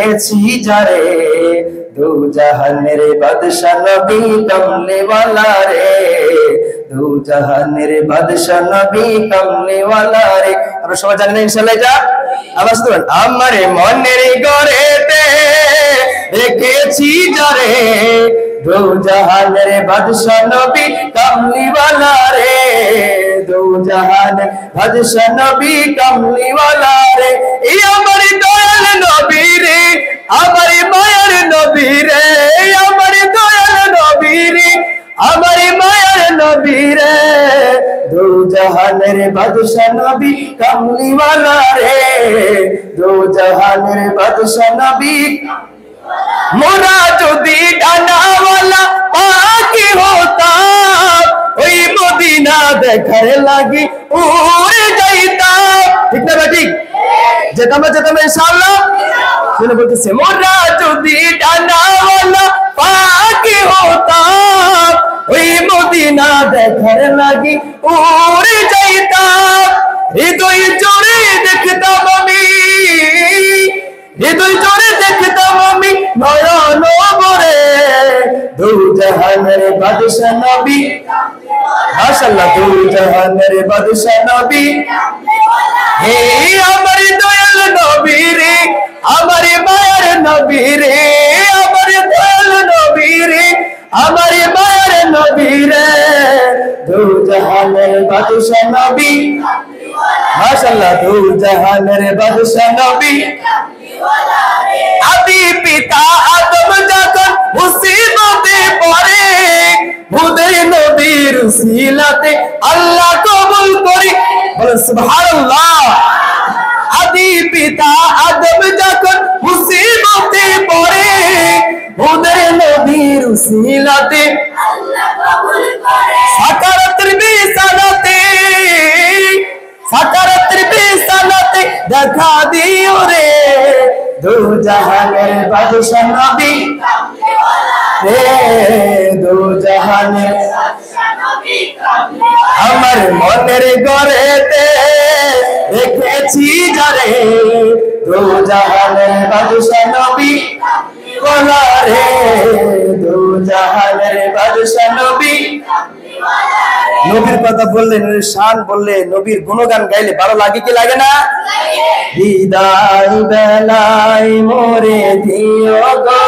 দেখেছি যারে দু জাহানের বাদশা নবী কমলে ওয়ালা রে দু জাহানের বাদশা নবী কমলে ওয়ালা রে আমরা সবাই জানেন ইনশাআল্লাহ এটা আবার শুনুন আমার মনের ঘরেতে রেখেছি যারে দু জাহানের বাদশা নবী কমলি ওয়ালা রে দু জাহানের বাদশা নবী কমলি ওয়ালা রে এই আমার দয়াল নবী রে আমার মায়ের নবী রে আমার দয়াল নবী রে আমার মায়ের নবী রে দু জাহানের বাদশা নবী কমলি ওয়ালা রে দু জাহানের বাদশা নবী মোরা যদি ডানাওয়ালা পাখি হতাম ওই মদিনা দেখার লাগি উড়ে যাইতাম ঠিক না ঠিক যেতাম ইনশাআল্লাহ শুনে বলতেছে মোরা যদি ডানাওয়ালা পাখি হতাম ওই মদিনা দেখার লাগি উড়ে যাইতাম হৃদয় জোরে দেখতাম আমি হৃদয় জোরে দেখতাম আমি নয়ন ভরে দু জাহানের বাদশা নবী মাশাআল্লাহ দু জাহানের বাদশা নবী হে আমার দয়াল নবী রে আমার মায়ের নবী রে আমার দয়াল নবী রে আমার মায়ের নবী রে দু জাহানের বাদশা নবী মাশাআল্লাহ দু জাহানের বাদশা নবী আদি পিতা আদম যখন মুসিবতে পড়ে খুদের নবীর উসিলাতে আল্লাহ কবুল করে বলেন সুবহানাল্লাহ আদি পিতা আদম যখন মুসিবতে পড়ে খুদের নবীর উসিলাতে আল্লাহ কবুল করে সাকারাতের বিসানাতে দেখা দিও রে দু জাহানের বাদশা নবী রে দু জাহানের আমার মনের ঘরেতে রেখেছি যারে দু জাহানের বাদশা নবী ওয়ালা রে দু জাহানের বাদশা নবী নবীর কথা বললে নবীর শান বললে নবীর গুণগান গাইলে ভালো লাগে কি লাগে না বিদায় বেলায় মোরে দিও গো